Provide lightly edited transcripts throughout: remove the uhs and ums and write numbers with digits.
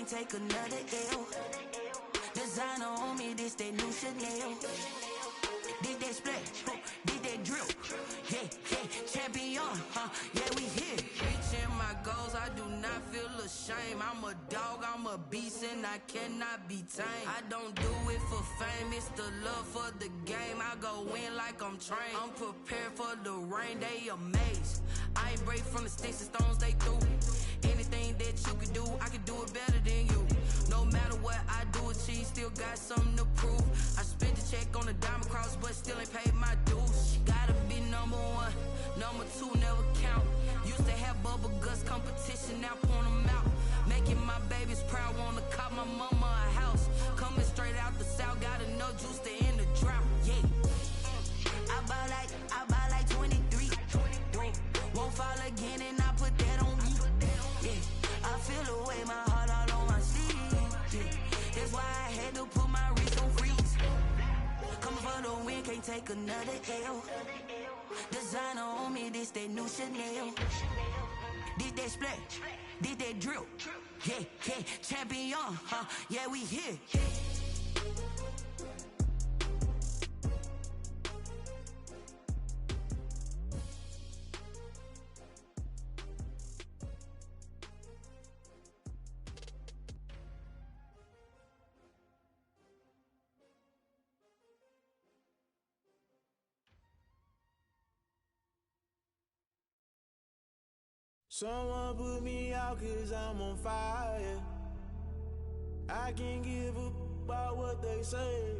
can't take another L. Designer on me, this that new Chanel. Did that splash, did that drip. Yeah, champion, yeah, we here. Reaching my goals, I do not feel ashamed. I'm a dog, I'm a beast, and I cannot be tamed. I don't do it for fame, it's the love for the game. I go in like I'm trained. I'm prepared for the rain, they amazed. I ain't break from the sticks and stones they threw. Anything that you can do, I can do it better than you. No matter what I do, achieve, still got something to prove. I spent the check on the diamond cross, but still ain't paid my dues. Gotta be number one, number two never count. Used to have bubble guts competition, now point them out. Making my babies proud, wanna cop my mama a house. Coming straight out the south, got enough juice to end the drought. Yeah, I buy like 23. Won't fall again, and I put that on me. Yeah, I feel the way, my heart all on my sleeve. Yeah, that's why I had to put my wrist on freeze. Coming for the win, can't take another L. Designer on me, this that new Chanel. Did that splash, did that drip. Yeah, champion, yeah, we here. Someone put me out 'cause I'm on fire. I can't give a about what they say.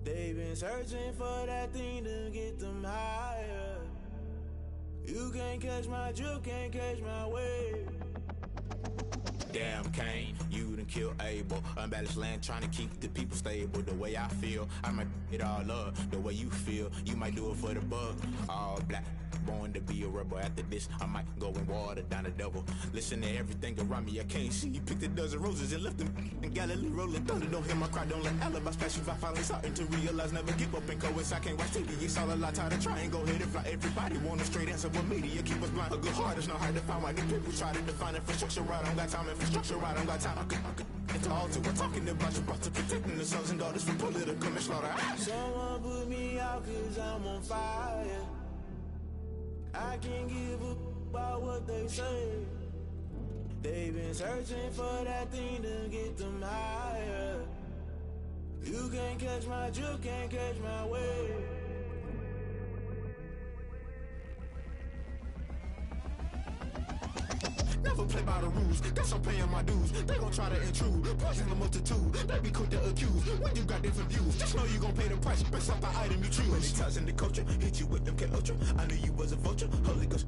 They've been searching for that thing to get them higher. You can't catch my drift, can't catch my wave. Damn Kane, you done killed Abel. Unbalanced land trying to keep the people stable. The way I feel, I might it all up. The way you feel, you might do it for the bug. All black, born to be a rebel. After this, I might go and water down the devil. Listen to everything around me, I can't see. Picked a dozen roses and left them in Galilee rolling thunder. Don't hear my cry, don't let alibis pass you. I finally starting to realize, never give up and coincide. I can't watch TV, it's all a lot. Tired of trying, go ahead and fly. Everybody want a straight answer, but media keep us blind. A good heart is not hard to find. Why the people try to define infrastructure right? I don't got time, infrastructure right, I don't got time. I could it's all to we're talking about you, about to protecting the sons and daughters from political and slaughter. Someone put me out 'cause I'm on fire. I can't give a about what they say. They've been searching for that thing to get them higher. You can't catch my drift, can't catch my wave. Never play by the rules, guess I'm paying my dues. They gon' try to intrude, poison the multitude. They be quick to accuse when you got different views. Just know you gon' pay the price based off the item you choose. When it ties in the culture, hit you with MK Ultra. I knew you was a vulture, Holy Ghost.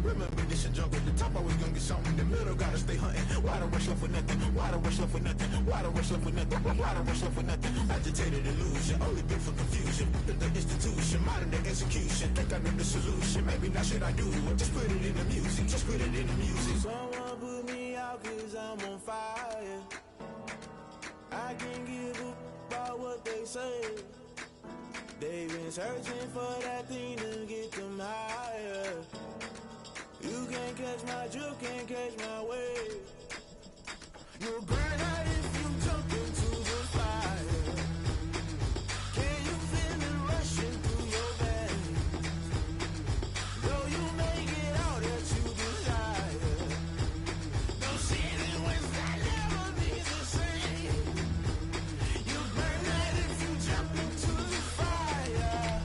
Remember this a jungle, the top always gonna get something. The middle gotta stay hunting. Why the rush left with nothing? Why the rush left with nothing? Why the rush left with nothing? Why the rush left with nothing? Agitated illusion, only built for confusion. The institution, modern day execution. Think I know the solution, maybe not should I do it? Just put it in the music, just put it in the music. Someone put me out 'cause I'm on fire. I can't give a about what they say. They've been searching for that thing to get them higher. You can't catch my drift, can't catch my wave. You'll burn out if you jump into the fire. Can you feel it rushing through your veins? Though you make it out that you desire. Don't see it when that never be the same. You burn out if you jump into the fire.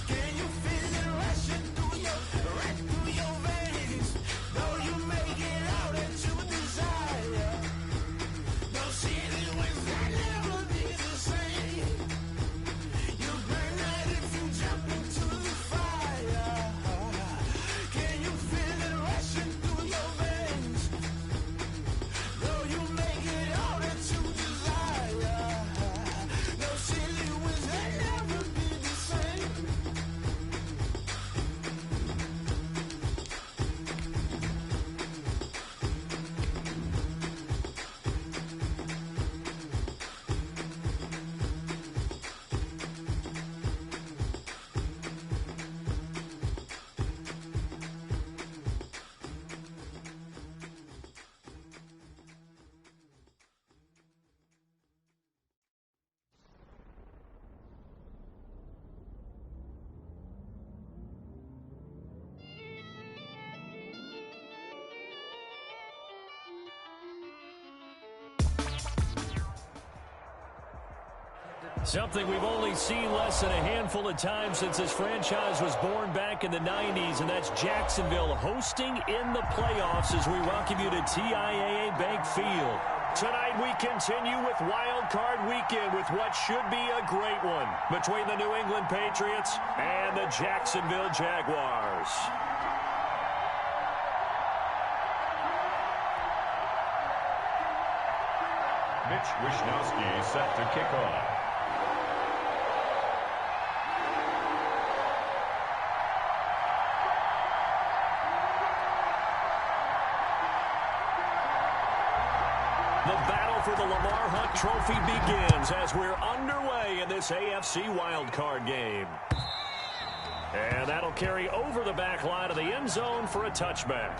Can you feel it rushing through your veins? Though you make it out that you desire. Something we've only seen less than a handful of times since this franchise was born back in the 90s, and that's Jacksonville hosting in the playoffs as we welcome you to TIAA Bank Field. Tonight we continue with Wild Card Weekend with what should be a great one between the New England Patriots and the Jacksonville Jaguars. Mitch Wishnowsky set to kick off. The battle for the Lamar Hunt Trophy begins as we're underway in this AFC wildcard game. And that'll carry over the back line of the end zone for a touchback.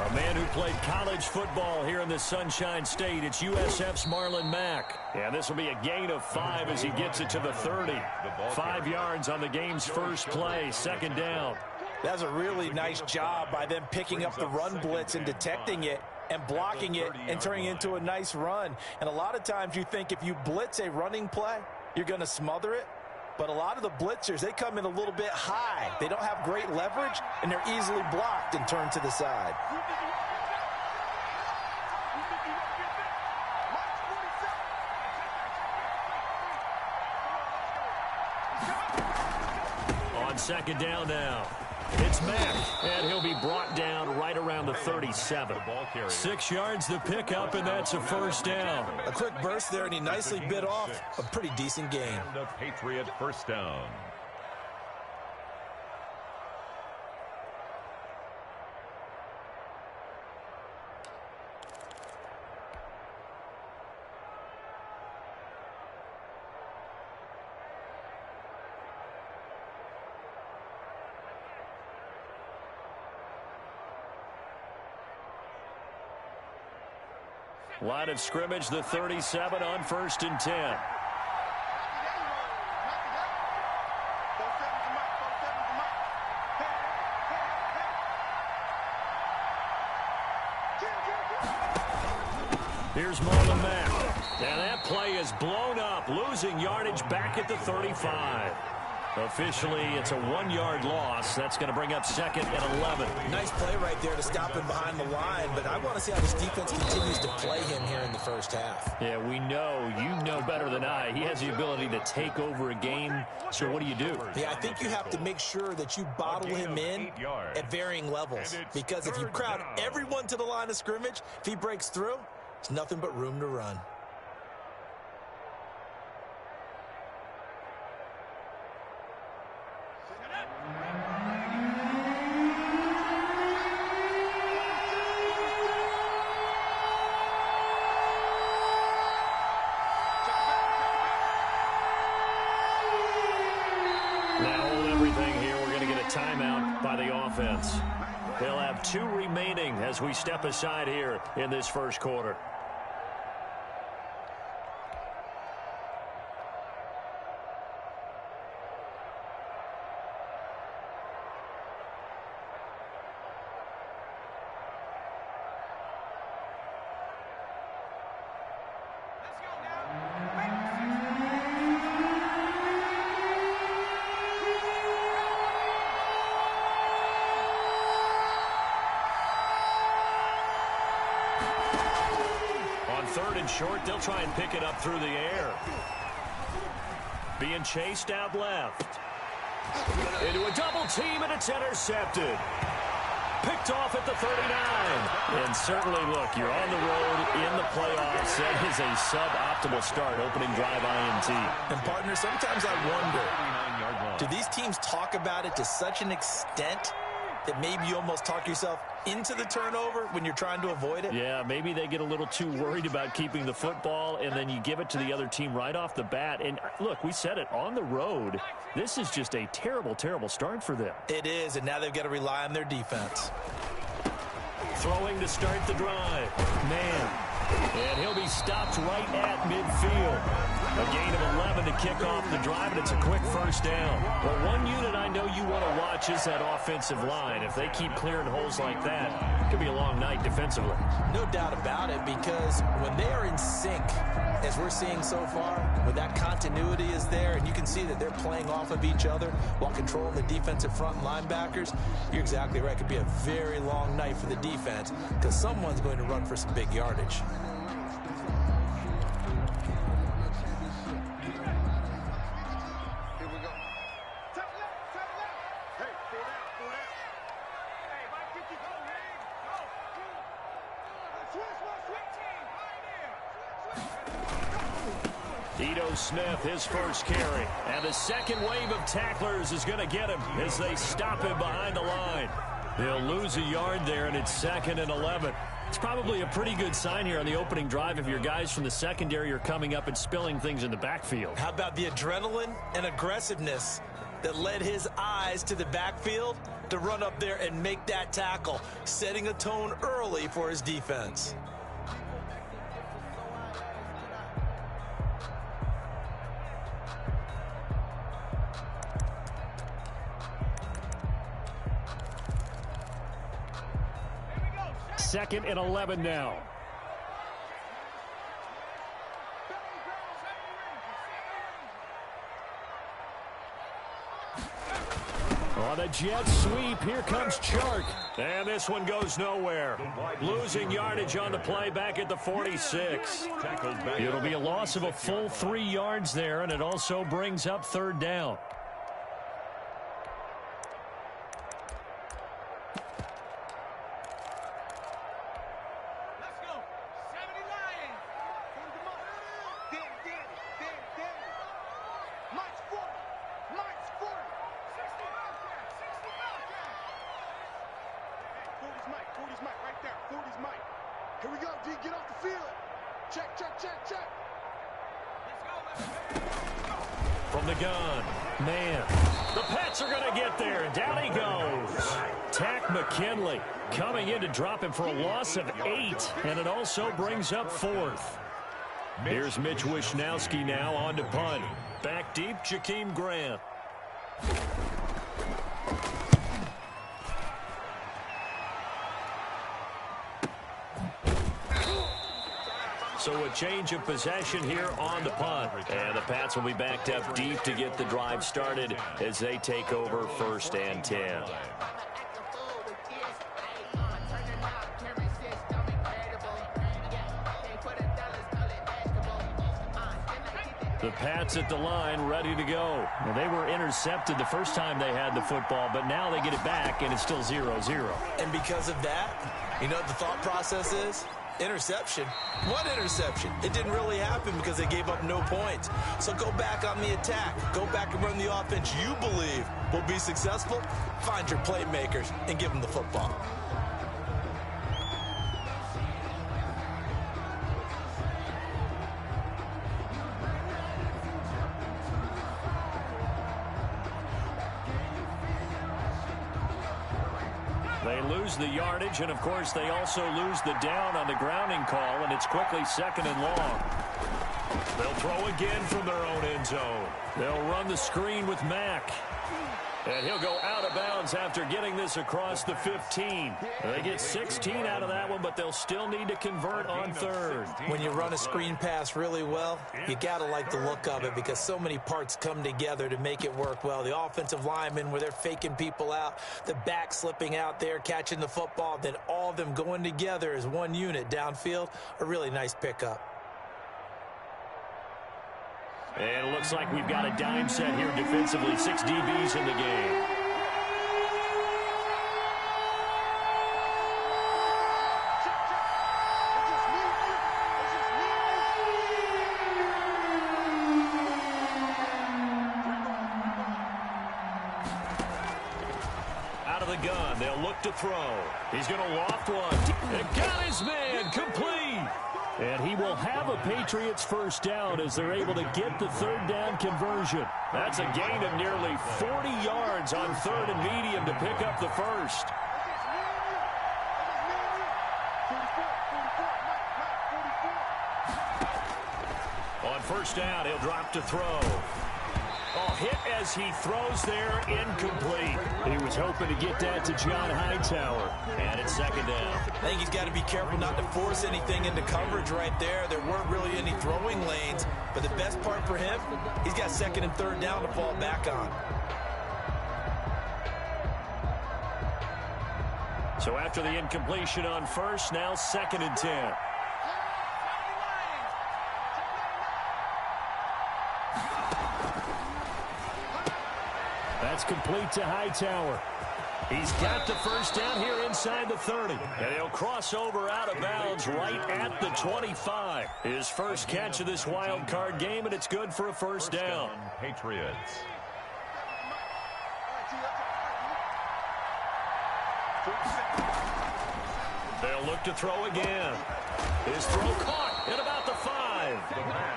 A man who played college football here in the Sunshine State. It's USF's Marlon Mack. And this will be a gain of 5 as he gets it to the 30. 5 yards on the game's first play, second down. That's a really nice job by them picking up the run blitz and detecting it and blocking it and turning it into a nice run. And a lot of times you think if you blitz a running play, you're going to smother it. But a lot of the blitzers, they come in a little bit high. They don't have great leverage, and they're easily blocked and turned to the side. On second down now, it's Mack, and he'll be brought down right around the 37. 6 yards the pickup, and that's a first down. A quick burst there, and he nicely bit off a pretty decent gain. The Patriot first down. Line of scrimmage, the 37 on 1st and 10. Here's Marlon Mack. And that play is blown up, losing yardage back at the 35. Officially, it's a 1-yard loss. That's going to bring up 2nd and 11. Nice play right there to stop him behind the line, but I want to see how this defense continues to play him here in the first half. Yeah, we know, you know better than I. He has the ability to take over a game. So what do? Yeah, I think you have to make sure that you bottle him in at varying levels, because if you crowd everyone to the line of scrimmage, if he breaks through, it's nothing but room to run. They'll have 2 remaining as we step aside here in this first quarter. Short, they'll try and pick it up through the air. Being chased out left. Into a double team, and it's intercepted. Picked off at the 39. And certainly, look, you're on the road in the playoffs. That is a suboptimal start, opening drive INT. And, partner, sometimes I wonder, do these teams talk about it to such an extent that maybe you almost talk yourself into the turnover when you're trying to avoid it? Yeah, maybe they get a little too worried about keeping the football, and then you give it to the other team right off the bat. And, look, we said it, on the road, this is just a terrible, terrible start for them. It is, and now they've got to rely on their defense. Throwing to start the drive. Man. And he'll be stopped right at midfield. A gain of 11 to kick off the drive, and it's a quick first down. Well, one unit I know you want to watch is that offensive line. If they keep clearing holes like that, it could be a long night defensively. No doubt about it, because when they are in sync, as we're seeing so far, when that continuity is there, and you can see that they're playing off of each other while controlling the defensive front and linebackers, you're exactly right. It could be a very long night for the defense because someone's going to run for some big yardage. Smith, his first carry. And the second wave of tacklers is going to get him as they stop him behind the line. They'll lose a yard there, and it's 2nd and 11. It's probably a pretty good sign here on the opening drive if your guys from the secondary are coming up and spilling things in the backfield. How about the adrenaline and aggressiveness that led his eyes to the backfield to run up there and make that tackle, setting a tone early for his defense. Second and 11 now. On a jet sweep, here comes Chark. And this one goes nowhere. Losing yardage on the play back at the 46. It'll be a loss of a full 3 yards there, and it also brings up 3rd down. From the gun, man, the Pats are going to get there, and down he goes. Tack McKinley coming in to drop him for a loss of 8, and it also brings up 4th. Here's Mitch Wishnowski now on to punt. Back deep, Jakeem Grant. So a change of possession here on the punt. And the Pats will be backed up deep to get the drive started as they take over 1st and 10. The Pats at the line, ready to go. Well, they were intercepted the first time they had the football, but now they get it back, and it's still 0-0. And because of that, you know what the thought process is? Interception. What interception? It didn't really happen because they gave up no points. So go back on the attack. Go back and run the offense you believe will be successful. Find your playmakers and give them the football. They lose the yardage, and, of course, they also lose the down on the grounding call, and it's quickly 2nd and long. They'll throw again from their own end zone. They'll run the screen with Mack. And he'll go out of bounds after getting this across the 15. They get 16 out of that one, but they'll still need to convert on 3rd. When you run a screen pass really well, you got to like the look of it because so many parts come together to make it work well. The offensive linemen, where they're faking people out, the back slipping out there, catching the football, then all of them going together as one unit downfield, a really nice pickup. And it looks like we've got a dime set here defensively. 6 DBs in the game. gun. They'll look to throw. He's going to loft one. It got his man complete. And he will have a Patriots first down as they're able to get the third down conversion. That's a gain of nearly 40 yards on third and medium to pick up the first. On first down, he'll drop to throw. Oh, hit as he throws there, incomplete. He was hoping to get that to John Hightower, and it's second down. I think he's got to be careful not to force anything into coverage right there. There weren't really any throwing lanes, but the best part for him, he's got second and third down to fall back on. So after the incompletion on first, now second and 10. That's complete to Hightower. He's got the first down here inside the 30. And he'll cross over out of bounds right at the 25. His first catch of this wild card game, and it's good for a first down. Patriots. They'll look to throw again. His throw caught at about the 5.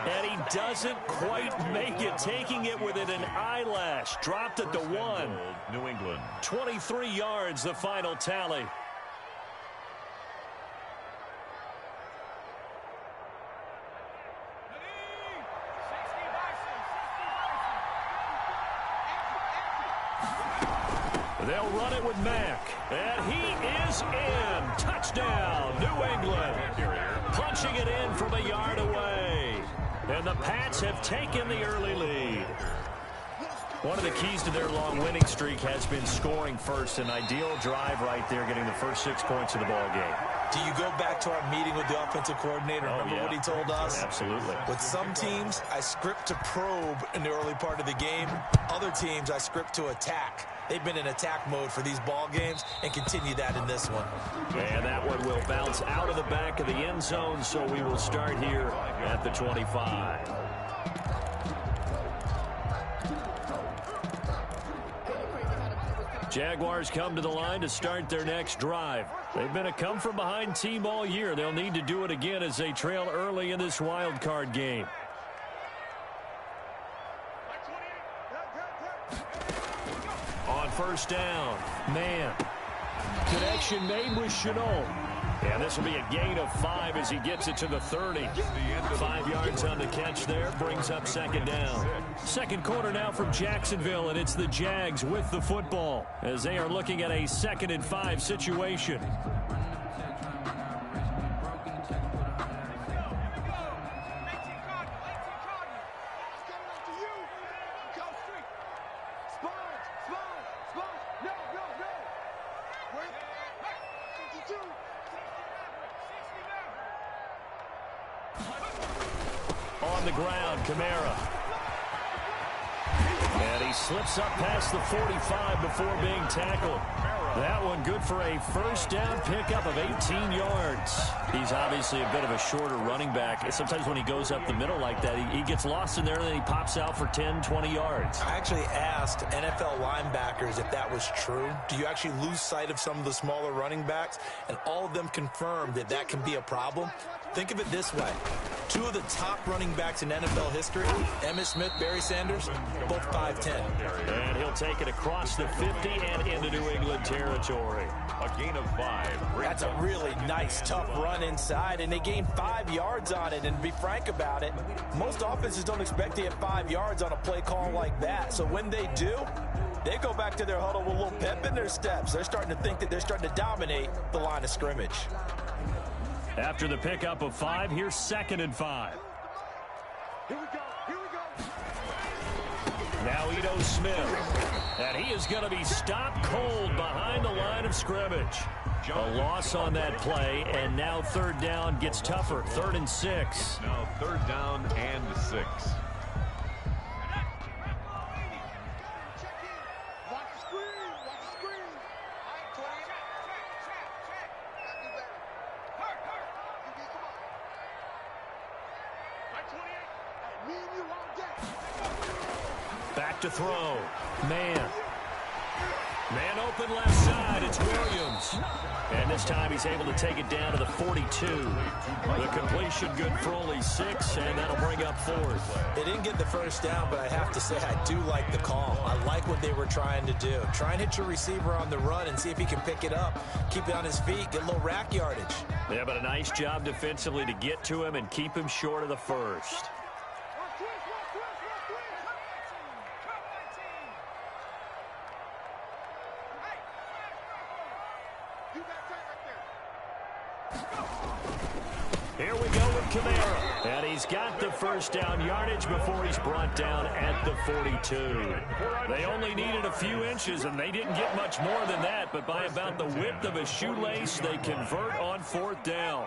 And he doesn't quite make it, taking it within an eyelash. Dropped at the 1. New England. 23 yards, the final tally. They'll run it with Mack. And he is in. Touchdown, New England. Punching it in from a yard away. And the Pats have taken the early lead. One of the keys to their long winning streak has been scoring first. An ideal drive right there, getting the first 6 points of the ball game. Do you go back to our meeting with the offensive coordinator? Remember what he told us? Absolutely. With some teams, I script to probe in the early part of the game. Other teams, I script to attack. They've been in attack mode for these ball games and continue that in this one. And that one will bounce out of the back of the end zone, so we will start here at the 25. Jaguars come to the line to start their next drive. They've been a come-from-behind team all year. They'll need to do it again as they trail early in this wild card game. On first down, man. Connection made with Chenault. And this will be a gain of 5 as he gets it to the 30. 5 yards on the catch there, brings up second down. Second quarter now from Jacksonville, and it's the Jags with the football as they are looking at a 2nd and 5 situation. On the ground, Kamara. And he slips up past the 45 before being tackled. That one good for a first down pickup of 18 yards. He's obviously a bit of a shorter running back. Sometimes when he goes up the middle like that, he gets lost in there and then he pops out for 10, 20 yards. I actually asked NFL linebackers if that was true. Do you actually lose sight of some of the smaller running backs? And all of them confirmed that that can be a problem. Think of it this way. 2 of the top running backs in NFL history, Emmitt Smith, Barry Sanders, both 5'10". And he'll take it across the 50 and into New England territory. A gain of 5. That's a really nice, tough run inside, and they gained 5 yards on it. And to be frank about it, most offenses don't expect to get 5 yards on a play call like that. So when they do, they go back to their huddle with a little pep in their steps. They're starting to think that they're starting to dominate the line of scrimmage. After the pickup of 5, here's 2nd and 5. Here we go. Now Ito Smith. And he is going to be stopped cold behind the line of scrimmage. A loss on that play, and now third down gets tougher. 3rd and 6. Now 3rd down and 6. Back to throw. Man. Man open left side, it's Williams. And this time he's able to take it down to the 42. The completion good for only 6, and that'll bring up 4th. They didn't get the first down, but I have to say I do like the call. I like what they were trying to do. Try and hit your receiver on the run and see if he can pick it up. Keep it on his feet, get a little rack yardage. Yeah, but a nice job defensively to get to him and keep him short of the first. Here we go with Kamara. And he's got the first down yardage before he's brought down at the 42. They only needed a few inches, and they didn't get much more than that. But by about the width of a shoelace, they convert on 4th down.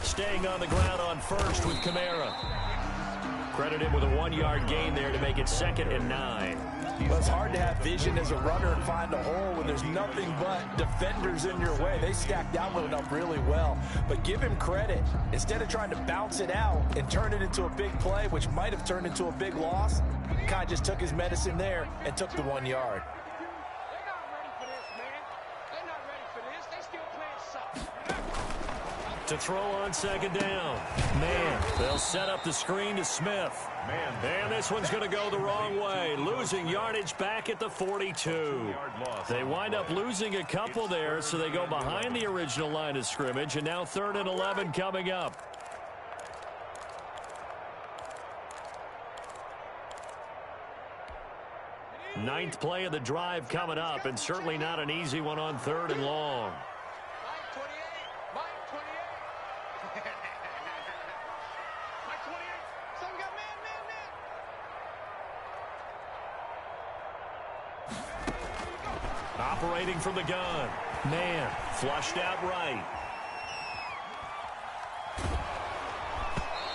Staying on the ground on first with Kamara. Credit him with a 1-yard gain there to make it 2nd and 9. Well, it's hard to have vision as a runner and find a hole when there's nothing but defenders in your way. They stacked that one up really well. But give him credit. Instead of trying to bounce it out and turn it into a big play, which might have turned into a big loss, kind of just took his medicine there and took the 1 yard. To throw on 2nd down. Man, they'll set up the screen to Smith. And this one's going to go the wrong way. Losing yardage back at the 42. They wind up losing a couple there, so they go behind the original line of scrimmage, and now 3rd and 11 coming up. Ninth play of the drive coming up, and certainly not an easy one on 3rd and long. Operating from the gun. Man, flushed out right.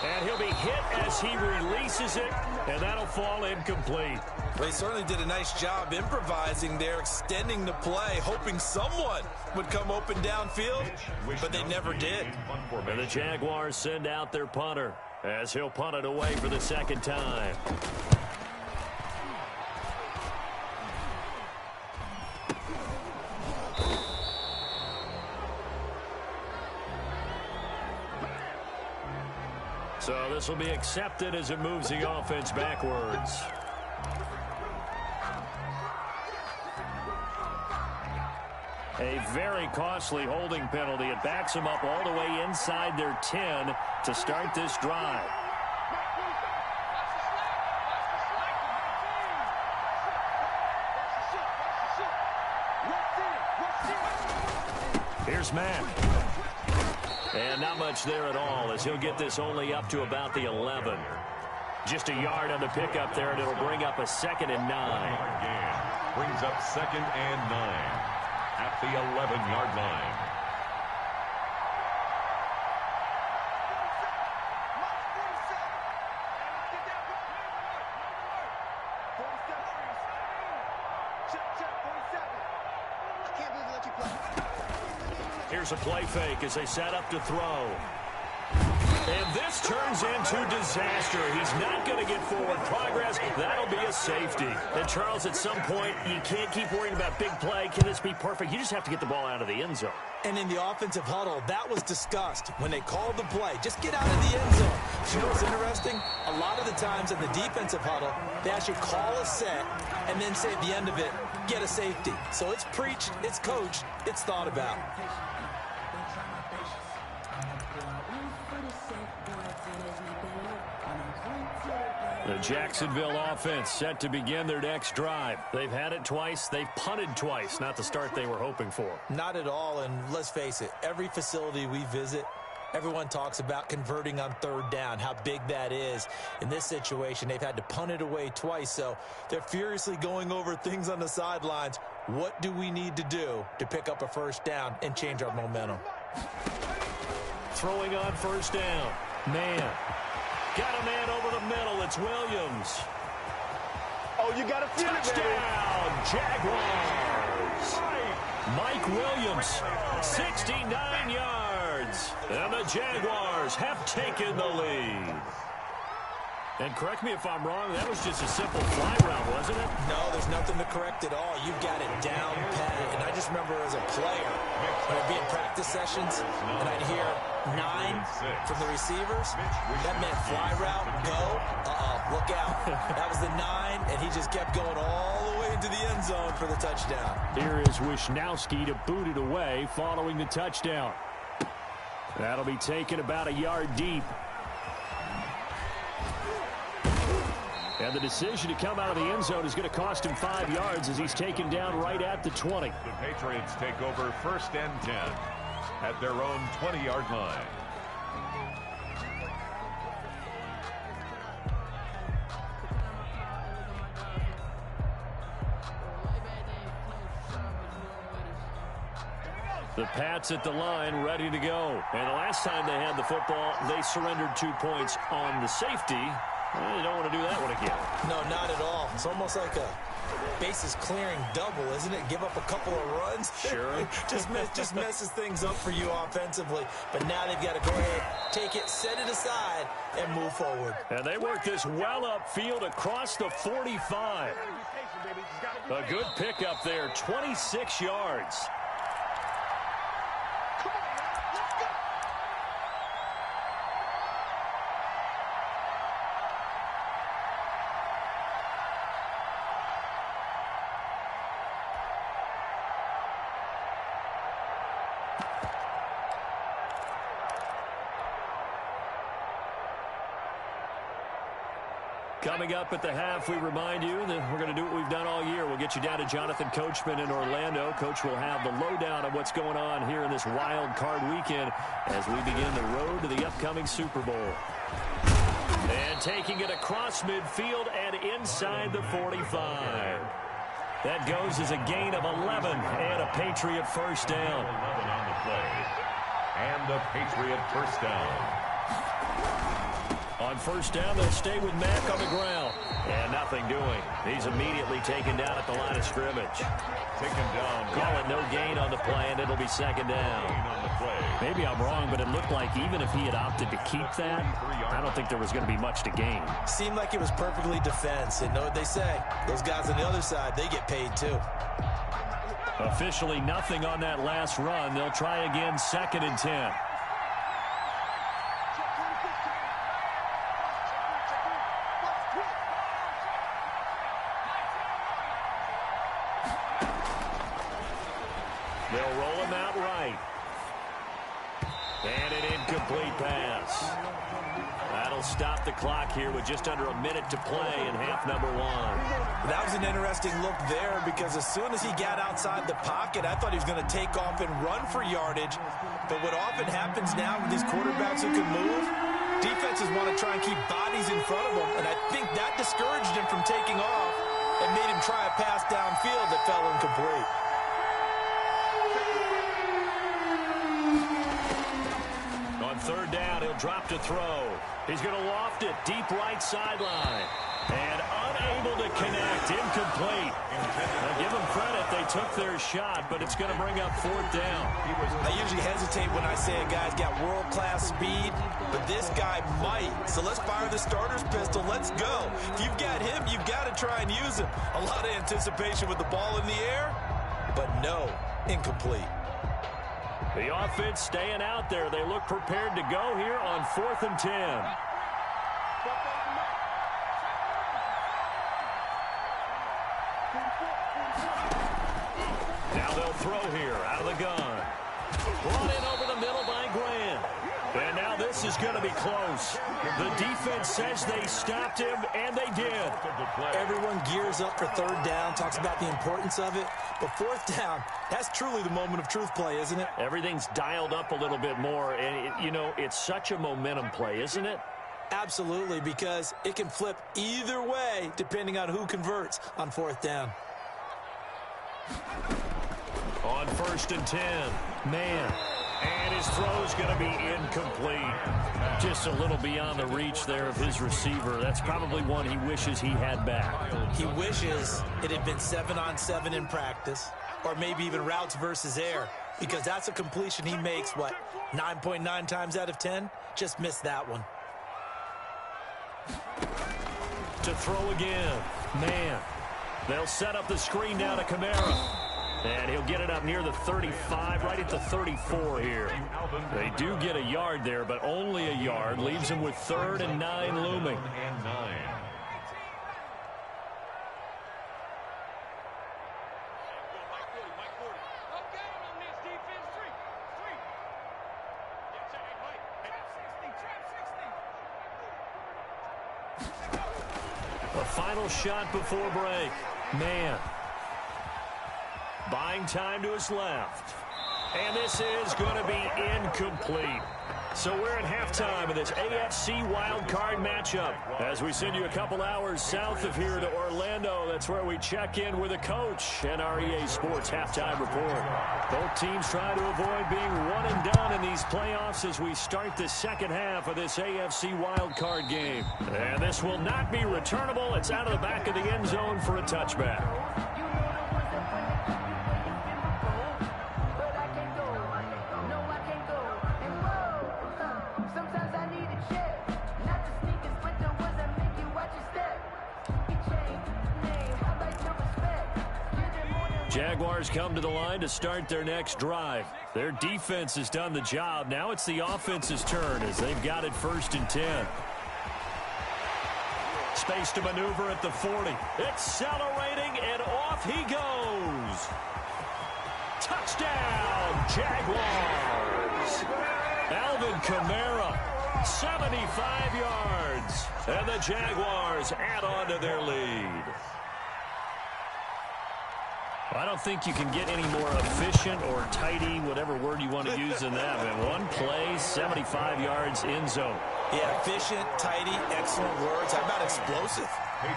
And he'll be hit as he releases it, and that'll fall incomplete. They certainly did a nice job improvising there, extending the play, hoping someone would come open downfield, but they never did. And the Jaguars send out their punter as he'll punt it away for the 2nd time. So this will be accepted as it moves the offense backwards. A very costly holding penalty. It backs them up all the way inside their 10 to start this drive. Here's Matt. And not much there at all, as he'll get this only up to about the 11. Just a yard on the pickup there, and it'll bring up a 2nd and 9. Brings up 2nd and 9 at the 11-yard line. Here's a play fake as they set up to throw. And this turns into disaster. He's not going to get forward progress. That'll be a safety. And, Charles, at some point, you can't keep worrying about big play. Can this be perfect? You just have to get the ball out of the end zone. And in the offensive huddle, that was discussed when they called the play. Just get out of the end zone. You know what's interesting? A lot of the times in the defensive huddle, they actually call a set and then say at the end of it, get a safety. So it's preached, it's coached, it's thought about. The Jacksonville offense set to begin their next drive. They've had it twice. They've punted twice. Not the start they were hoping for. Not at all, and let's face it, every facility we visit, everyone talks about converting on 3rd down, how big that is. In this situation, they've had to punt it away twice, so they're furiously going over things on the sidelines. What do we need to do to pick up a 1st down and change our momentum? Throwing on 1st down. Man. Got a man over the middle. It's Williams. Oh, you got to feel it, baby. Touchdown, Jaguars. Mike Williams, 69 yards. And the Jaguars have taken the lead. And correct me if I'm wrong, that was just a simple fly route, wasn't it? No, there's nothing to correct at all. You've got it down pat. And I just remember as a player, when I'd be in practice sessions, and I'd hear 9 from the receivers, that meant fly route, go, look out. That was the 9, and he just kept going all the way into the end zone for the touchdown. Here is Wisnowski to boot it away following the touchdown. That'll be taken about a yard deep. And the decision to come out of the end zone is going to cost him 5 yards as he's taken down right at the 20. The Patriots take over 1st and 10 at their own 20-yard line. The Pats at the line, ready to go. And the last time they had the football, they surrendered 2 points on the safety. Well, you don't want to do that one again. No, not at all. It's almost like a bases clearing double, isn't it? Give up a couple of runs. Sure. just messes things up for you offensively. But now they've got to go ahead, take it, set it aside, and move forward. And they work this well upfield across the 45. A good pickup there, 26 yards. Coming up at the half, we remind you that we're going to do what we've done all year. We'll get you down to Jonathan Coachman in Orlando. Coach will have the lowdown of what's going on here in this wild card weekend as we begin the road to the upcoming Super Bowl. And taking it across midfield and inside the 45. That goes as a gain of 11 and a Patriot first down. 11 on the play. And the Patriot first down. On first down, they'll stay with Mack on the ground. And nothing doing. He's immediately taken down at the line of scrimmage. Taken down. Call it no gain on the play, and it'll be second down. On the play. Maybe I'm wrong, but it looked like even if he had opted to keep that, I don't think there was going to be much to gain. Seemed like it was perfectly defense. And know what they say? Those guys on the other side, they get paid too. Officially nothing on that last run. They'll try again, 2nd and 10. They'll roll him out right. And an incomplete pass. That'll stop the clock here with just under a minute to play in half number 1. That was an interesting look there because as soon as he got outside the pocket, I thought he was going to take off and run for yardage. But what often happens now with these quarterbacks who can move, defenses want to try and keep bodies in front of them. And I think that discouraged him from taking off and made him try a pass downfield that fell incomplete. On third down, he'll drop to throw. He's going to loft it deep right sideline. And unable to connect. Incomplete. Now give them credit. They took their shot, but it's going to bring up 4th down. I usually hesitate when I say a guy's got world-class speed, but this guy might. So let's fire the starter's pistol. Let's go. If you've got him, you've got to try and use him. A lot of anticipation with the ball in the air, but no, incomplete. The offense staying out there. They look prepared to go here on 4th and 10. Now they'll throw here out of the gun. Brought in over the middle by Grant. And now this is going to be close. The defense says they stopped him, and they did. Everyone gears up for third down, talks about the importance of it. But fourth down, that's truly the moment of truth play, isn't it? Everything's dialed up a little bit more. And, you know, it's such a momentum play, isn't it? Absolutely, because it can flip either way depending on who converts on fourth down. On 1st and 10, man. And his throw's going to be incomplete. Just a little beyond the reach there of his receiver. That's probably one he wishes he had back. He wishes it had been 7-on-7 in practice, or maybe even routes versus air, because that's a completion he makes, 9.9 times out of 10? Just missed that one. To throw again. Man. They'll set up the screen down to Kamara. And he'll get it up near the 35, right at the 34 here. They do get a yard there, but only a yard. Leaves them with 3rd and 9 looming. A final shot before break. Man. Buying time to his left. And this is going to be incomplete. So we're at halftime of this AFC wildcard matchup. As we send you a couple hours south of here to Orlando, that's where we check in with the coach and our EA Sports halftime report. Both teams try to avoid being one and done in these playoffs as we start the second half of this AFC wildcard game. And this will not be returnable. It's out of the back of the end zone for a touchback. Jaguars come to the line to start their next drive. Their defense has done the job. Now it's the offense's turn as they've got it 1st and 10. Space to maneuver at the 40. Accelerating, and off he goes. Touchdown, Jaguars. Alvin Kamara, 75 yards. And the Jaguars add on to their lead. I don't think you can get any more efficient or tidy, whatever word you want to use in that. Man, one play, 75 yards in zone. Yeah, efficient, tidy, excellent words. How about explosive?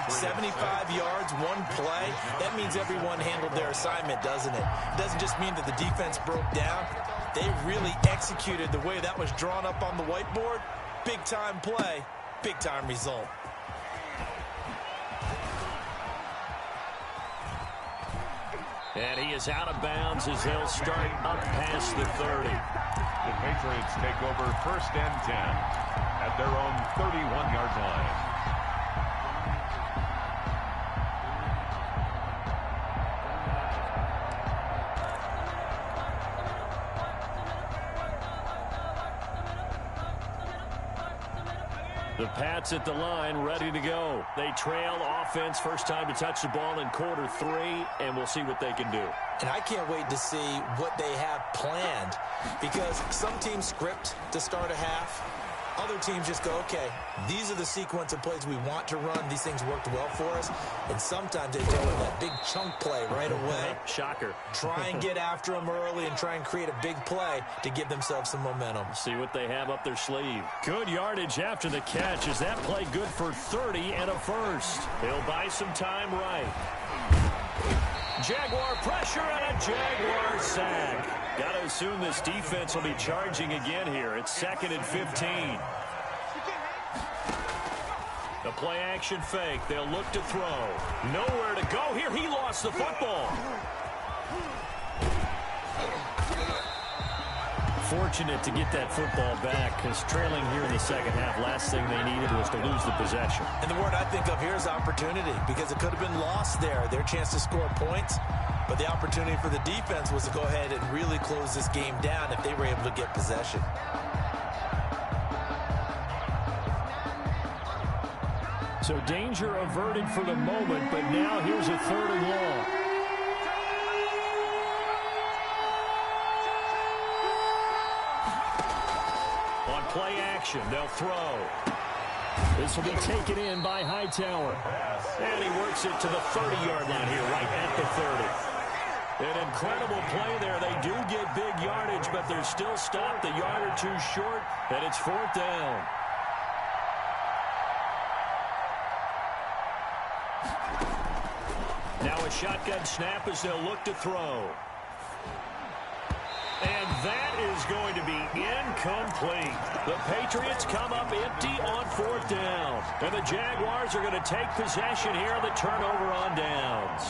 75 yards, one play. That means everyone handled their assignment, doesn't it? It doesn't just mean that the defense broke down. They really executed the way that was drawn up on the whiteboard. Big-time play, big-time result. And he is out of bounds as they'll start up past the 30. The Patriots take over 1st and 10 at their own 31-yard line. The Pats at the line, ready to go. They trail offense, first time to touch the ball in quarter 3, and we'll see what they can do. And I can't wait to see what they have planned, because some teams script to start a half. Other teams just go, okay, these are the sequence of plays we want to run. These things worked well for us. And sometimes they throw in that big chunk play right away. Shocker. Try and get after them early and try and create a big play to give themselves some momentum. See what they have up their sleeve. Good yardage after the catch. Is that play good for 30 and a first? He'll buy some time right. Jaguar pressure and a Jaguar sack. Got to assume this defense will be charging again here. It's 2nd and 15. The play action fake. They'll look to throw. Nowhere to go here. He lost the football. Fortunate to get that football back, because trailing here in the second half, last thing they needed was to lose the possession. And the word I think of here is opportunity, because it could have been lost there. Their chance to score points. But the opportunity for the defense was to go ahead and really close this game down if they were able to get possession. So danger averted for the moment, but now here's a 3rd and long. On play action, they'll throw. This will be taken in by Hightower. And he works it to the 30-yard line here, right at the 30. An incredible play there. They do get big yardage, but they're still stopped a yard or two short, and it's 4th down. Now a shotgun snap as they'll look to throw. And that is going to be incomplete. The Patriots come up empty on 4th down. And the Jaguars are going to take possession here on the turnover on downs.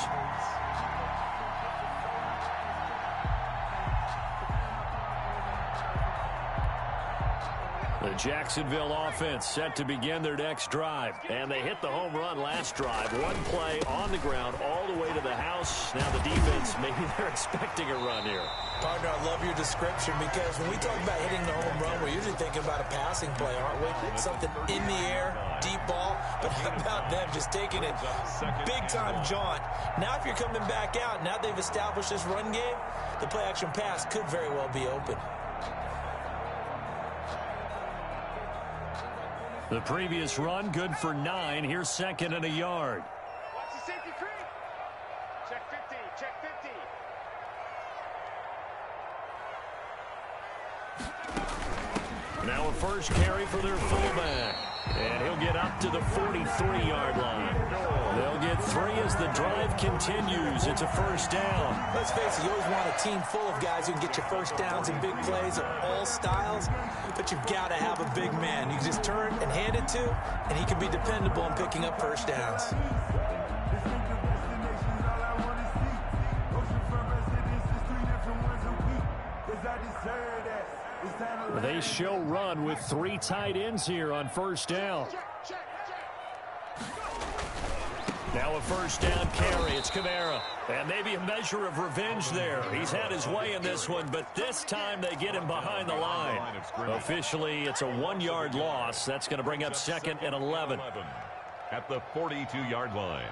The Jacksonville offense set to begin their next drive. And they hit the home run last drive. One play on the ground all the way to the house. Now the defense, maybe they're expecting a run here. Partner, I love your description because when we talk about hitting the home run, we're usually thinking about a passing play, aren't we? Something in the air, deep ball. But how about them just taking it big-time jaunt? Now if you're coming back out, now they've established this run game, the play-action pass could very well be open. The previous run, good for 9. Here's second and a yard. Watch the safety creep. Check 50. Check 50. Now a first carry for their fullback. And he'll get up to the 43-yard line. They'll get 3 as the drive continues. It's a first down. Let's face it, you always want a team full of guys who can get you first downs and big plays of all styles, but you've got to have a big man you can just turn and hand it to, and he can be dependable in picking up first downs. They show run with 3 tight ends here on first down. Now a first down carry. It's Kamara. And maybe a measure of revenge there. He's had his way in this one, but this time they get him behind the line. Officially, it's a 1-yard loss. That's going to bring up second and 11. At the 42-yard line.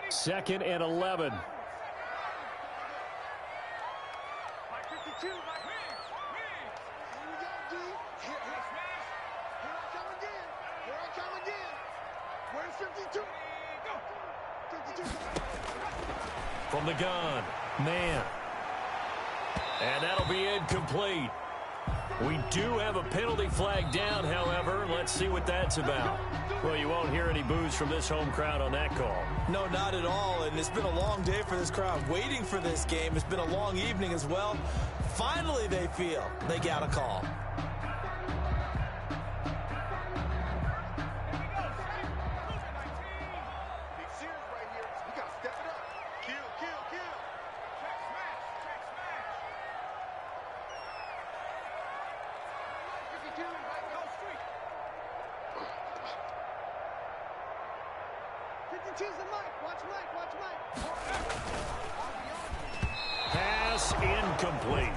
Second and 11. Mike 52, Mike Wings. Here we go, D. Here I come again. Here I come again. Where's 52? Go. 52. From the gun. Man. And that'll be incomplete. We do have a penalty flag down, however. Let's see what that's about. Well, you won't hear any boos from this home crowd on that call. No, not at all, and it's been a long day for this crowd waiting for this game. It's been a long evening as well. Finally, they feel they got a call. Pass incomplete.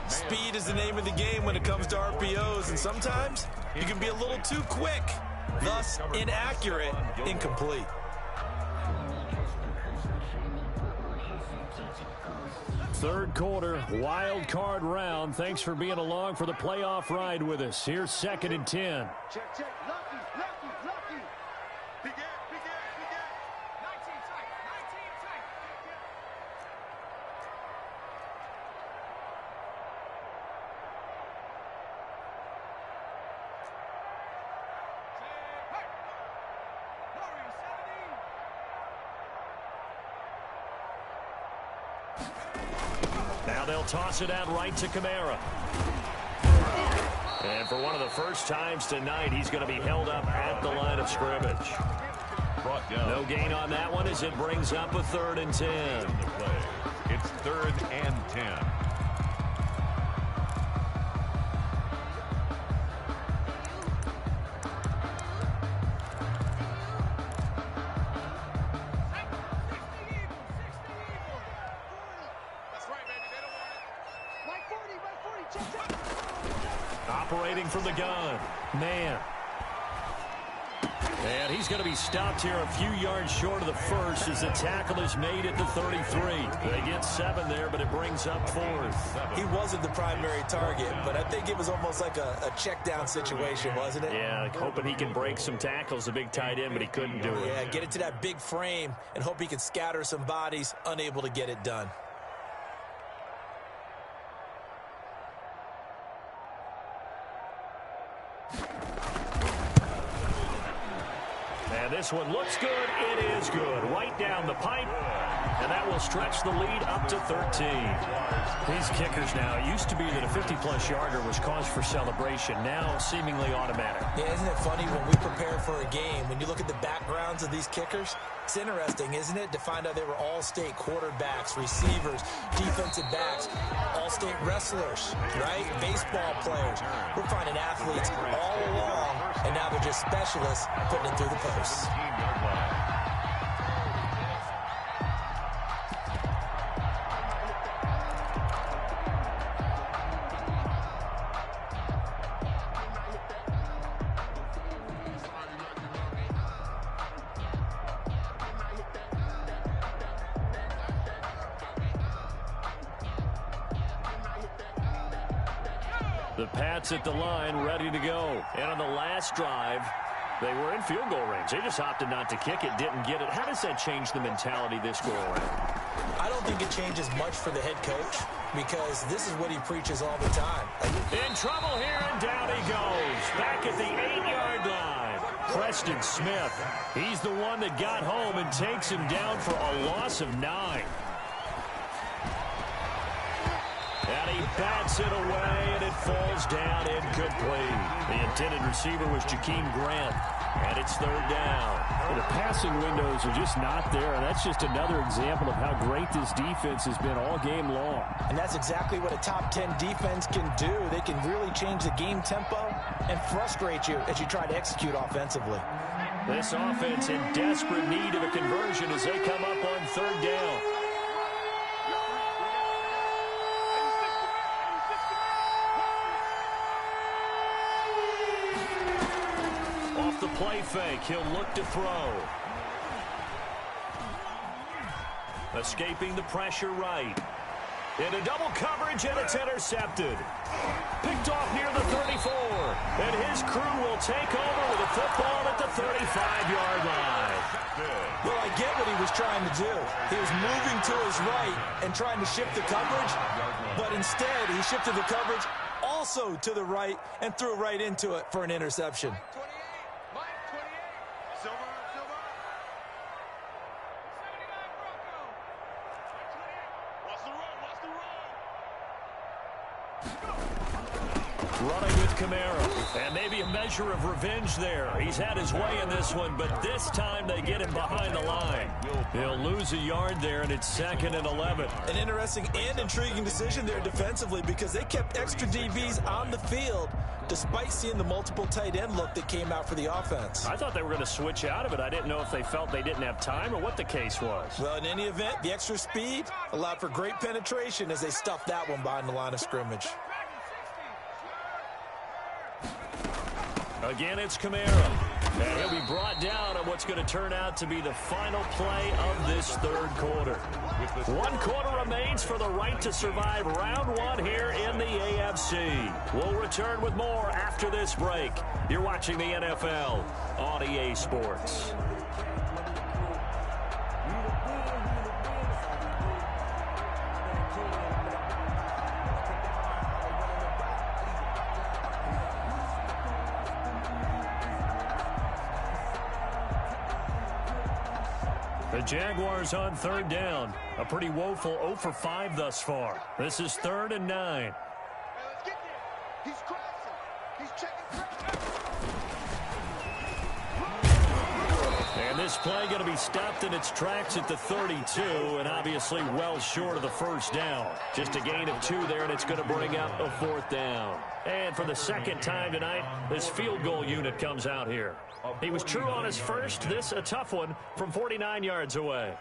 Speed is the name of the game when it comes to RPOs, and sometimes you can be a little too quick, thus inaccurate, incomplete. Third quarter, wild card round. Thanks for being along for the playoff ride with us. Here's second and 10. Check. Lucky. Big air. 19 tight. Now they'll toss it out right to Kamara. And for one of the first times tonight, he's going to be held up at the line of scrimmage. No gain on that one as it brings up a 3rd and 10. It's 3rd and 10. Operating from the gun. Man. And he's going to be stopped here a few yards short of the first as the tackle is made at the 33. They get 7 there, but it brings up 4th. He wasn't the primary target, but I think it was almost like a check down situation, wasn't it? Yeah, hoping he can break some tackles, a big tight end, but he couldn't do it. Yeah, get it to that big frame and hope he can scatter some bodies, unable to get it done. And this one looks good. It is good. Right down the pipe. And that will stretch the lead up to 13. These kickers now, it used to be that a 50-plus yarder was cause for celebration. Now, seemingly automatic. Yeah, isn't it funny when we prepare for a game, when you look at the backgrounds of these kickers, it's interesting, isn't it, to find out they were all-state quarterbacks, receivers, defensive backs, all-state wrestlers, right? Baseball players. We're finding athletes all along, and now they're just specialists putting it through the posts. The Pats at the line, ready to go. And on the last drive, they were in field goal range. They just opted not to kick it, didn't get it. How does that change the mentality this go around? I don't think it changes much for the head coach because this is what he preaches all the time. In trouble here, and down he goes. Back at the 8-yard line. Preston Smith, he's the one that got home and takes him down for a loss of 9. And he bats it away, and it falls down incomplete. The intended receiver was Jakeem Grant, and it's third down. Well, the passing windows are just not there, and that's just another example of how great this defense has been all game long. And that's exactly what a top 10 defense can do. They can really change the game tempo and frustrate you as you try to execute offensively. This offense in desperate need of a conversion as they come up on third down. Off the play fake, he'll look to throw. Escaping the pressure right. Into double coverage, and it's intercepted. Picked off near the 34. And his crew will take over with a football at the 35-yard line. Well, I get what he was trying to do. He was moving to his right and trying to shift the coverage, but instead he shifted the coverage also to the right and threw right into it for an interception. Running with Kamara, and maybe a measure of revenge there. He's had his way in this one, but this time they get him behind the line. He'll lose a yard there, and it's 2nd and 11. An interesting and intriguing decision there defensively because they kept extra DBs on the field despite seeing the multiple tight end look that came out for the offense. I thought they were going to switch out of it. I didn't know if they felt they didn't have time or what the case was. Well, in any event, the extra speed allowed for great penetration as they stuffed that one behind the line of scrimmage. Again, it's Kamara. And he'll be brought down on what's going to turn out to be the final play of this third quarter. 1 quarter remains for the right to survive round 1 here in the AFC. We'll return with more after this break. You're watching the NFL on EA Sports. The Jaguars on third down. A pretty woeful 0 for 5 thus far. This is 3rd and 9. Hey, let's get there. He's crossing. He's checking pressure. And this play going to be stopped in its tracks at the 32, and obviously well short of the first down. Just a gain of 2 there, and it's going to bring up a 4th down. And for the second time tonight, this field goal unit comes out here. He was true on his first. This a tough one from 49 yards away.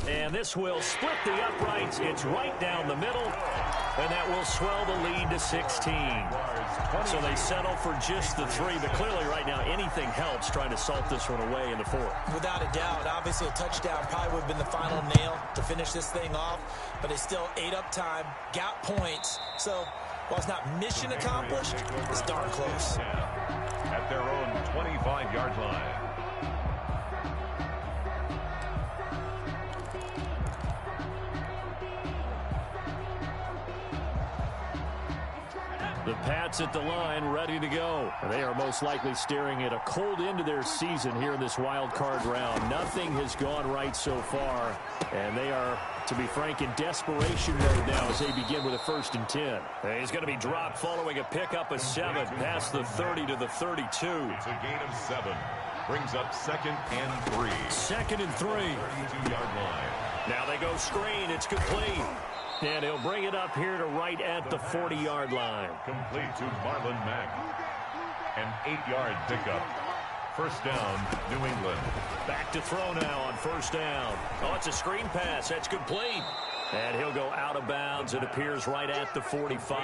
And this will split the uprights. It's right down the middle. And that will swell the lead to 16. So they settle for just the 3. But clearly right now anything helps trying to salt this one away in the 4th. Without a doubt, obviously a touchdown probably would have been the final nail to finish this thing off. But it's still ate up time, got points. So while it's not mission accomplished, it's darn close. At their own 25-yard line. The Pats at the line, ready to go. They are most likely staring at a cold end to their season here in this wild card round. Nothing has gone right so far, and they are, to be frank, in desperation mode now as they begin with a 1st and 10. And he's going to be dropped following a pickup of 7 past the 30 to the 32. It's a gain of 7. Brings up 2nd and 3. 2nd and 3. 32-yard line. Now they go screen. It's complete. And he'll bring it up here to right at the 40-yard line. Complete to Marlon Mack. An 8-yard pickup. 1st down, New England. Back to throw now on 1st down. Oh, it's a screen pass. That's complete. And he'll go out of bounds. It appears right at the 45.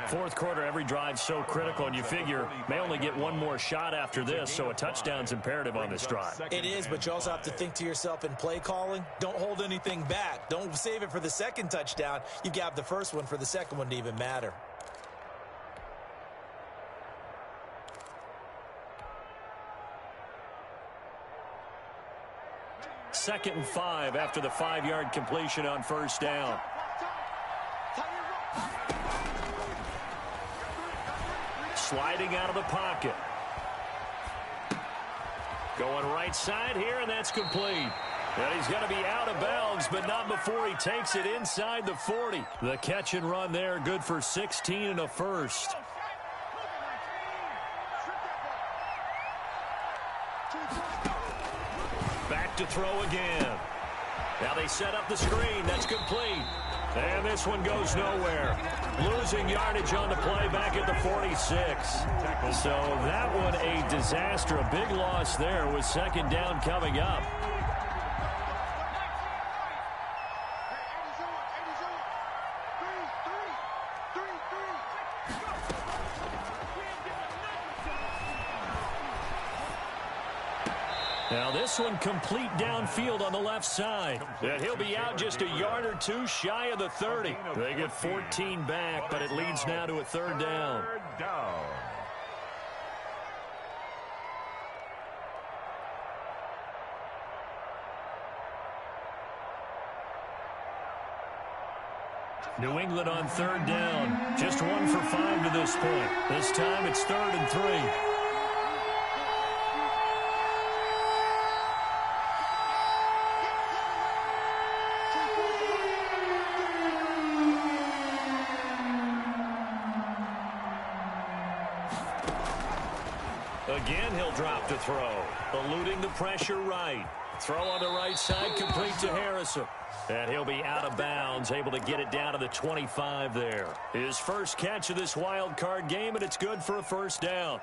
4th quarter, every drive so critical, and you figure may only get one more shot after this, so a touchdown's imperative on this drive. It is, but you also have to think to yourself in play calling, don't hold anything back. Don't save it for the 2nd touchdown. You've got the 1st one for the 2nd one to even matter. Second and 5 after the 5-yard completion on 1st down. Sliding out of the pocket. Going right side here, and that's complete. And he's going to be out of bounds, but not before he takes it inside the 40. The catch and run there, good for 16 and a 1st. Back to throw again. Now they set up the screen. That's complete. And this one goes nowhere. Losing yardage on the play back at the 46. So that one a disaster. A big loss there with 2nd down coming up. Now this one complete downfield on the left side. And he'll be out just a yard or 2 shy of the 30. They get 14 back, but it leads now to a 3rd down. New England on 3rd down. Just 1 for 5 to this point. This time it's 3rd and 3. Again, he'll drop to throw. Eluding the pressure right. Throw on the right side, complete to Harrison. And he'll be out of bounds, able to get it down to the 25 there. His first catch of this wild card game, and it's good for a 1st down.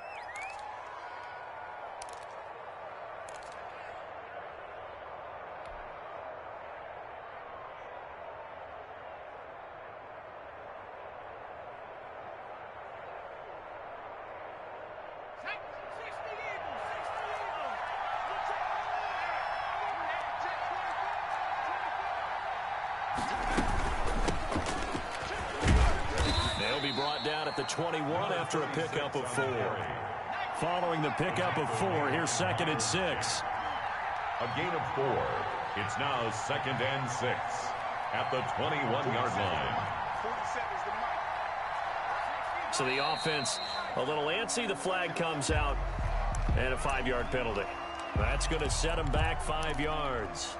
They'll be brought down at the 21 after a pickup of 4. Following the pickup of 4, here's 2nd and 6. A gain of 4. It's now 2nd and 6 at the 21-yard line. So the offense a little antsy. The flag comes out, and a 5-yard penalty. That's going to set them back 5 yards.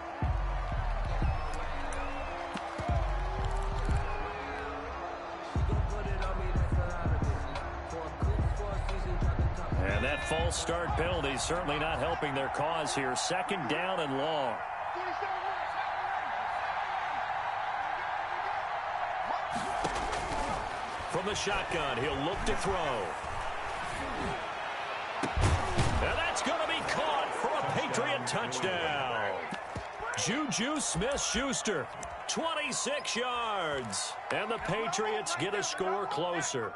And that false start penalty certainly not helping their cause here. 2nd down and long. From the shotgun, he'll look to throw. And that's going to be caught for a Patriot touchdown. Juju Smith-Schuster, 26 yards. And the Patriots get a score closer.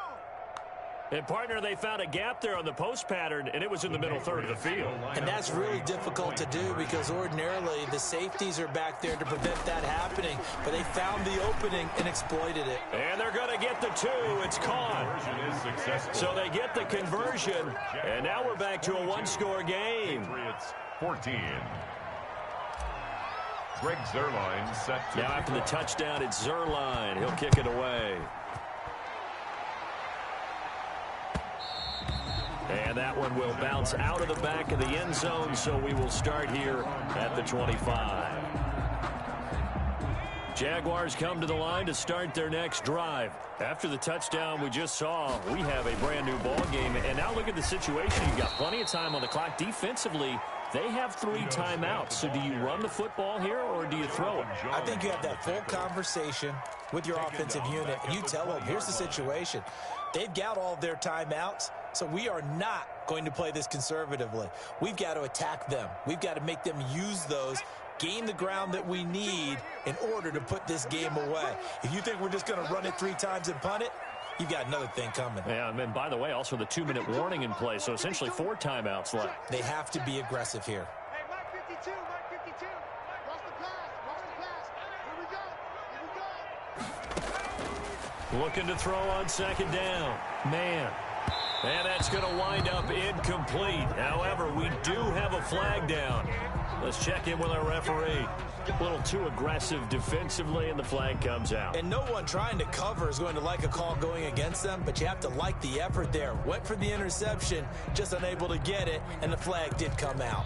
And, partner, they found a gap there on the post pattern, and it was in the middle third of the field. And that's really difficult to do because ordinarily the safeties are back there to prevent that happening. But they found the opening and exploited it. And they're going to get the 2. It's caught. So they get the conversion, and now we're back to a one-score game. Patriots 14. Greg Zuerlein set to... Now after the touchdown, it's Zuerlein. He'll kick it away. And that one will bounce out of the back of the end zone, so we will start here at the 25. Jaguars come to the line to start their next drive. After the touchdown we just saw, we have a brand-new ball game. And now look at the situation. You've got plenty of time on the clock. Defensively, they have 3 timeouts. So do you run the football here or do you throw it? I think you have that full conversation with your offensive unit, and you tell them, here's the situation. They've got all of their timeouts, so we are not going to play this conservatively. We've got to attack them. We've got to make them use those, gain the ground that we need in order to put this game away. If you think we're just going to run it 3 times and punt it, you've got another thing coming. Yeah, and by the way, also the 2-minute warning in play, so essentially 4 timeouts left. They have to be aggressive here. Hey, Mike 52, Mike 52. Watch the pass, watch the pass. Here we go, Looking to throw on second down. Man. And that's going to wind up incomplete. However, we do have a flag down. Let's check in with our referee. A little too aggressive defensively, and the flag comes out. And no one trying to cover is going to like a call going against them, but you have to like the effort there. Went for the interception, just unable to get it, and the flag did come out.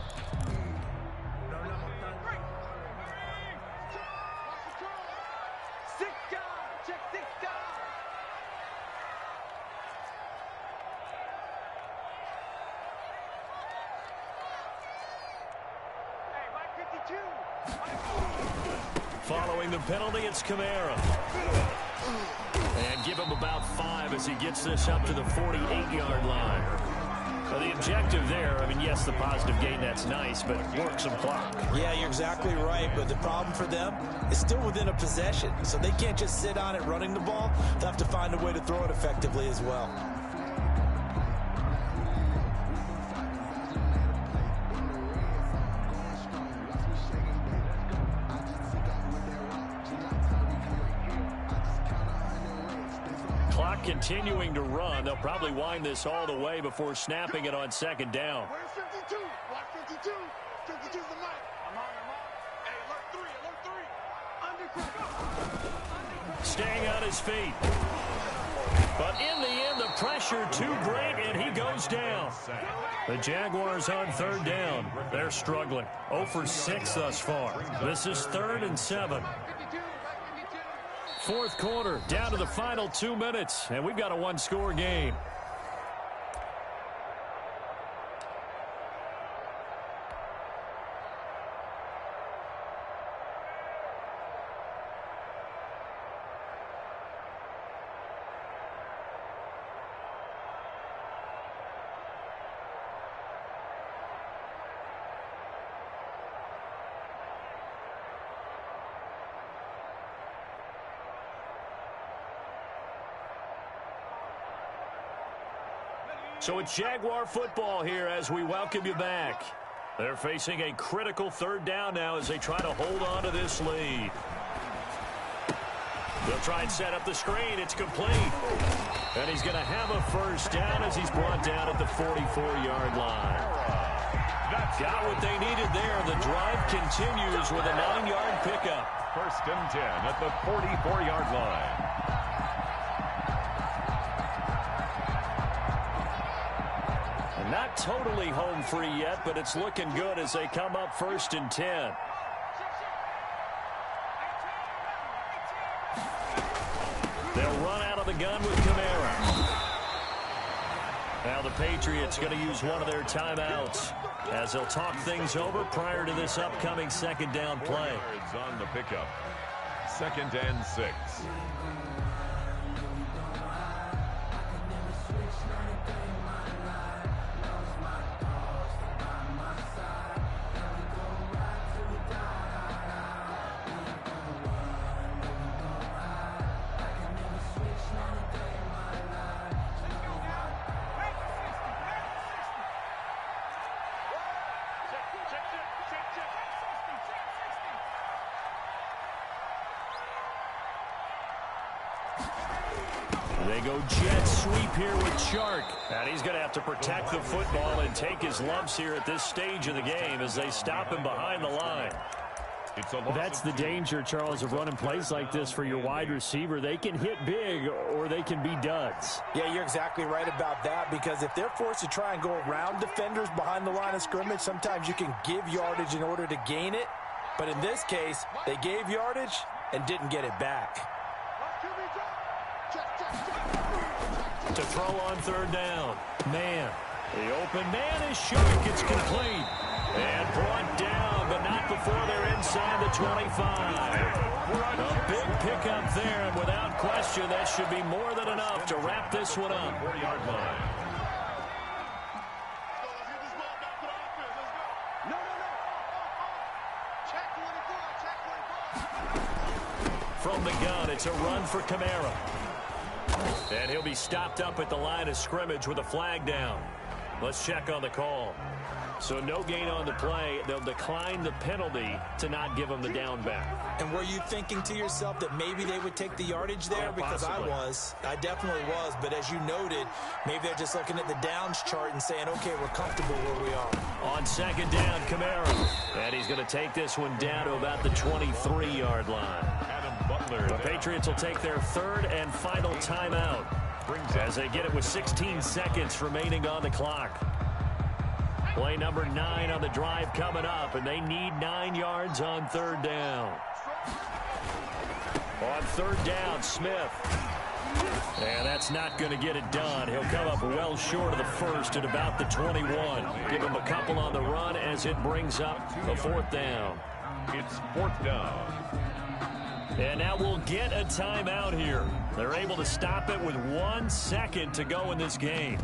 Following the penalty, it's Kamara. And give him about 5 as he gets this up to the 48-yard line. Now the objective there, I mean, yes, the positive gain, that's nice, but work some clock. Yeah, you're exactly right, but the problem for them is still within a possession, so they can't just sit on it running the ball. They'll have to find a way to throw it effectively as well. Continuing to run. They'll probably wind this all the way before snapping it on second down. Where's 52? Watch 52. 52's the mic. I'm on. Hey, alert 3. Undercut. Staying on his feet. But in the end, the pressure too great, and he goes down. The Jaguars on third down. They're struggling. 0 for 6 thus far. This is 3rd and 7. Fourth quarter, down to the final 2 minutes, and we've got a 1-score game. So it's Jaguar football here as we welcome you back. They're facing a critical 3rd down now as they try to hold on to this lead. They'll try and set up the screen. It's complete. And he's going to have a first down as he's brought down at the 44-yard line. Got what they needed there. The drive continues with a 9-yard pickup. 1st and 10 at the 44-yard line. Not totally home free yet, but it's looking good as they come up 1st and 10. They'll run out of the gun with Kamara. Now the Patriots going to use one of their timeouts as they'll talk things over prior to this upcoming 2nd down play. 4 yards on the pickup. 2nd and 6. They go jet sweep here with Chark. And he's going to have to protect the football and take his lumps here at this stage of the game as they stop him behind the line. That's the danger, Charles, of running plays like this for your wide receiver. They can hit big or they can be duds. Yeah, you're exactly right about that, because if they're forced to try and go around defenders behind the line of scrimmage, sometimes you can give yardage in order to gain it. But in this case, they gave yardage and didn't get it back. To throw on third down. Man. The open man is short. It's complete. And brought down, but not before they're inside the 25. A big pickup there, and without question, that should be more than enough to wrap this one up. 40-yard line. From the gun, it's a run for Kamara. And he'll be stopped up at the line of scrimmage with a flag down. Let's check on the call. So no gain on the play. They'll decline the penalty to not give him the down back. And were you thinking to yourself that maybe they would take the yardage there? Yeah, because possibly. I definitely was. But as you noted, maybe they're just looking at the downs chart and saying, okay, we're comfortable where we are. On second down, Kamara. And he's going to take this one down to about the 23-yard line. The Patriots will take their third and final timeout as they get it with 16 seconds remaining on the clock. Play number 9 on the drive coming up, and they need 9 yards on third down. On third down, Smith. And that's not going to get it done. He'll come up well short of the first at about the 21. Give him a couple on the run as it brings up a fourth down. It's fourth down. And now we'll get a timeout here. They're able to stop it with 1 second to go in this game.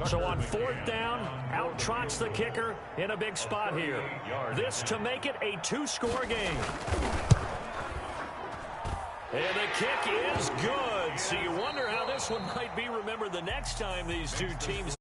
So on fourth down, out trots the kicker in a big spot here. This to make it a 2-score game. And the kick is good. So you wonder how this one might be remembered the next time these two teams